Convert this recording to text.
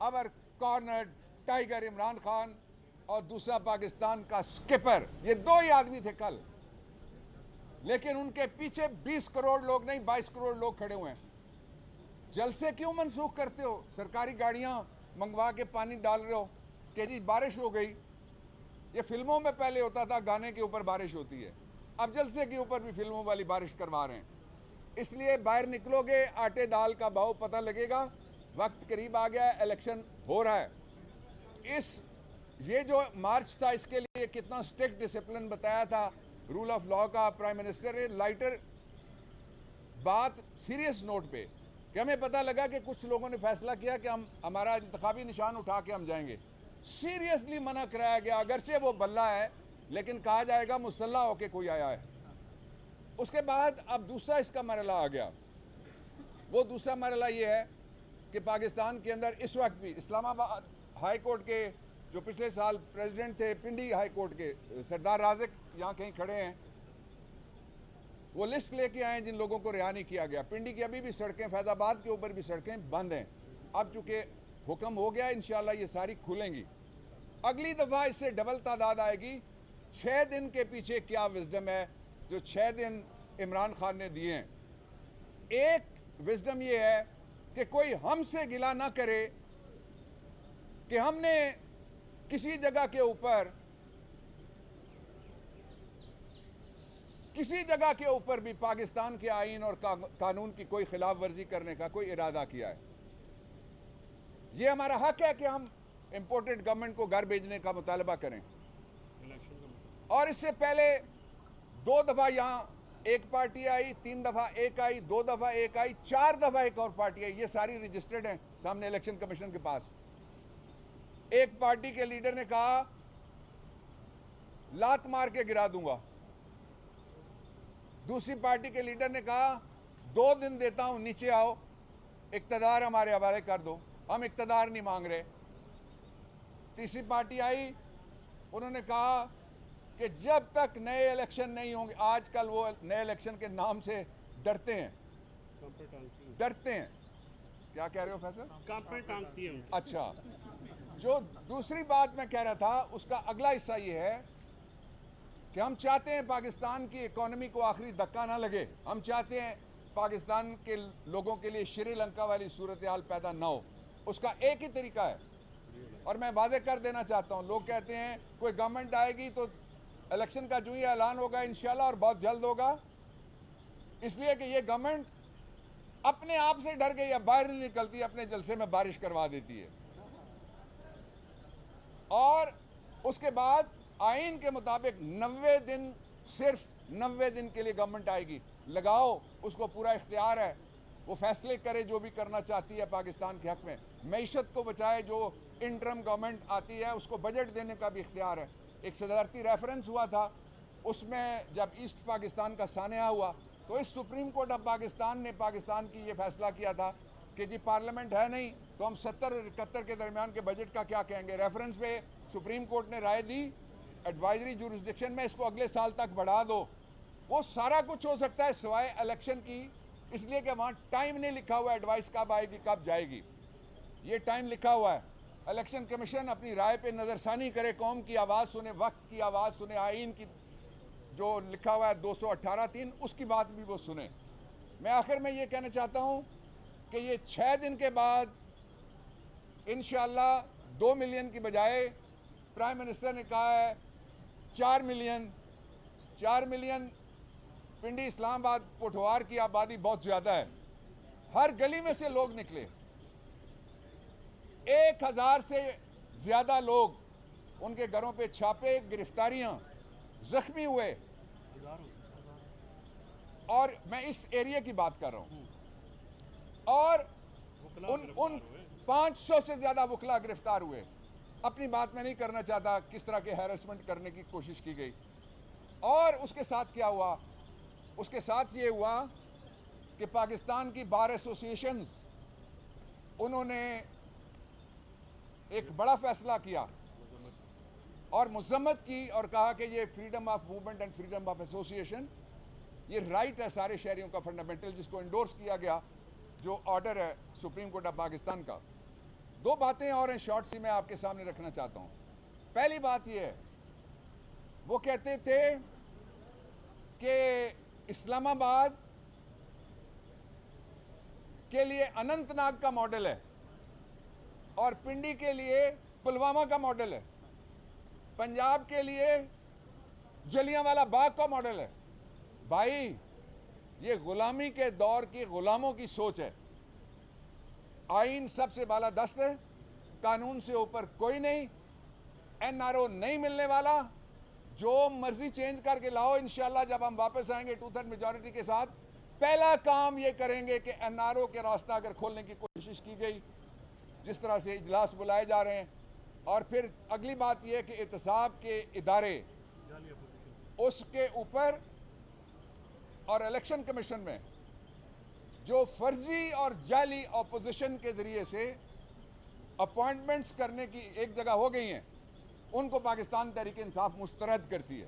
Our corner tiger Imran Khan और दूसरा पाकिस्तान का स्किपर, ये दो ही आदमी थे कल, लेकिन उनके पीछे 20 करोड़ लोग नहीं 22 करोड़ लोग खड़े हुए हैं। जलसे क्यों मनसूख करते हो? सरकारी गाड़ियां मंगवा के पानी डाल रहे हो कि जी बारिश हो गई। ये फिल्मों में पहले होता था, गाने के ऊपर बारिश होती है, अब जलसे के ऊपर भी फिल्मों वाली बारिश करवा रहे हैं। इसलिए बाहर निकलोगे, आटे दाल का भाव पता लगेगा। वक्त करीब आ गया है, इलेक्शन हो रहा है। ये जो मार्च था, इसके लिए कितना स्ट्रिक्ट डिसिप्लिन बताया था रूल ऑफ लॉ का प्राइम मिनिस्टर ने। लाइटर बात सीरियस नोट पे कि हमें पता लगा कि कुछ लोगों ने फैसला किया कि हम हमारा इंतखाबी निशान उठा के हम जाएंगे। सीरियसली मना कराया गया, अगरचे वो बल्ला है लेकिन कहा जाएगा मुसल्ला होके कोई आया है। उसके बाद अब दूसरा इसका मरला आ गया। वो दूसरा मरला ये है कि पाकिस्तान के अंदर इस वक्त भी इस्लामाबाद हाई कोर्ट के जो पिछले साल प्रेसिडेंट थे, पिंडी हाई कोर्ट के सरदार राज़िक यहाँ कहीं खड़े हैं, वो लिस्ट लेके आए जिन लोगों को रिहा नहीं किया गया। पिंडी की अभी भी सड़कें, फैजाबाद के ऊपर भी सड़कें बंद हैं। अब चूंकि हुक्म हो गया, इंशाल्लाह ये सारी खुलेंगी। अगली दफ़ा इससे डबल तादाद आएगी। 6 दिन के पीछे क्या विजडम है जो 6 दिन इमरान खान ने दिए हैं। एक विजडम ये है कि कोई हमसे गिला ना करे कि हमने किसी जगह के ऊपर भी पाकिस्तान के आईन और कानून की कोई खिलाफ वर्जी करने का कोई इरादा किया है। यह हमारा हक है कि हम इंपोर्टेड गवर्नमेंट को घर भेजने का मुतालबा करें। और इससे पहले 2 दफा यहां एक पार्टी आई, 3 दफा एक आई, 2 दफा एक आई, 4 दफा एक और पार्टी आई। ये सारी रजिस्टर्ड हैं सामने इलेक्शन कमीशन के पास। एक पार्टी के लीडर ने कहा लात मार के गिरा दूंगा। दूसरी पार्टी के लीडर ने कहा 2 दिन देता हूं, नीचे आओ, इक्तदार हमारे हवाले कर दो, हम इक्तदार नहीं मांग रहे। तीसरी पार्टी आई, उन्होंने कहा कि जब तक नए इलेक्शन नहीं होंगे, आजकल वो नए इलेक्शन के नाम से डरते हैं। क्या कह रहे हो फैसल? अच्छा, जो दूसरी बात मैं कह रहा था उसका अगला हिस्सा ये है कि हम चाहते हैं पाकिस्तान की इकोनॉमी को आखिरी धक्का ना लगे। हम चाहते हैं पाकिस्तान के लोगों के लिए श्रीलंका वाली सूरत हाल पैदा ना हो। उसका एक ही तरीका है, और मैं वादे कर देना चाहता हूं। लोग कहते हैं कोई गवर्नमेंट आएगी तो इलेक्शन का जो ही ऐलान होगा इंशाल्लाह, और बहुत जल्द होगा, इसलिए कि ये गवर्नमेंट अपने आप से डर गई है, बाहर नहीं निकलती, अपने जलसे में बारिश करवा देती है। और उसके बाद आईन के मुताबिक 90 दिन, सिर्फ 90 दिन के लिए गवर्नमेंट आएगी। लगाओ, उसको पूरा इख्तियार है, वो फैसले करे जो भी करना चाहती है पाकिस्तान के हक में। मईशत को बचाए, जो इंटरम गवर्नमेंट आती है उसको बजट देने का भी इख्तियार है। एक सदारती रेफरेंस हुआ था, उसमें जब ईस्ट पाकिस्तान का सानिया हुआ तो इस सुप्रीम कोर्ट ऑफ पाकिस्तान ने पाकिस्तान की ये फैसला किया था कि जी पार्लियामेंट है नहीं तो हम 70 और 71 के दरमियान के बजट का क्या कहेंगे। रेफरेंस पे सुप्रीम कोर्ट ने राय दी एडवाइजरी जुरिस्डिक्शन में इसको अगले साल तक बढ़ा दो। वो सारा कुछ हो सकता है सिवाय इलेक्शन की, इसलिए कि वहाँ टाइम नहीं लिखा हुआ एडवाइस कब आएगी कब जाएगी। ये टाइम लिखा हुआ है। इलेक्शन कमीशन अपनी राय पे नज़रसानी करे, कौम की आवाज़ सुने, वक्त की आवाज़ सुने, आईन की जो लिखा हुआ है 218(3) उसकी बात भी वो सुने। मैं आखिर में ये कहना चाहता हूँ कि ये 6 दिन के बाद इंशाअल्लाह 2 मिलियन की बजाय प्राइम मिनिस्टर ने कहा है 4 मिलियन। 4 मिलियन पिंडी, इस्लामाबाद, पोठवार की आबादी बहुत ज़्यादा है। हर गली में से लोग निकले, 1000 से ज़्यादा लोग, उनके घरों पे छापे, गिरफ्तारियां, जख्मी हुए। और मैं इस एरिया की बात कर रहा हूं। और उन 500 से ज़्यादा वकला गिरफ्तार हुए। अपनी बात मैं नहीं करना चाहता किस तरह के हैरेसमेंट करने की कोशिश की गई। और उसके साथ क्या हुआ? उसके साथ ये हुआ कि पाकिस्तान की बार एसोसिएशंस, उन्होंने एक बड़ा फैसला किया और मजम्मत की और कहा कि ये freedom of movement and freedom of association, ये राइट है सारे शहरियों का फंडामेंटल, जिसको इंडोर्स किया गया, जो ऑर्डर है सुप्रीम कोर्ट ऑफ पाकिस्तान का। दो बातें और हैं शॉर्ट सी मैं आपके सामने रखना चाहता हूं। पहली बात यह है, वो कहते थे कि इस्लामाबाद के लिए अनंतनाग का मॉडल है और पिंडी के लिए पुलवामा का मॉडल है, पंजाब के लिए जलियांवाला बाग का मॉडल है। भाई, ये गुलामी के दौर की गुलामों की सोच है। आईन सबसे बालादस्त है, कानून से ऊपर कोई नहीं, एनआरओ नहीं मिलने वाला, जो मर्जी चेंज करके लाओ। इंशाल्लाह जब हम वापस आएंगे 2/3 मेजॉरिटी के साथ, पहला काम ये करेंगे कि एनआरओ के रास्ता अगर खोलने की कोशिश की गई, जिस तरह से इजलास बुलाए जा रहे हैं, और फिर अगली बात यह कि एहतसाब के इदारे उसके ऊपर और इलेक्शन कमीशन में जो फर्जी और जाली ऑपोजिशन के जरिए से अपॉइंटमेंट्स करने की एक जगह हो गई हैं, उनको पाकिस्तान तहरीक इंसाफ मुस्तरद करती है।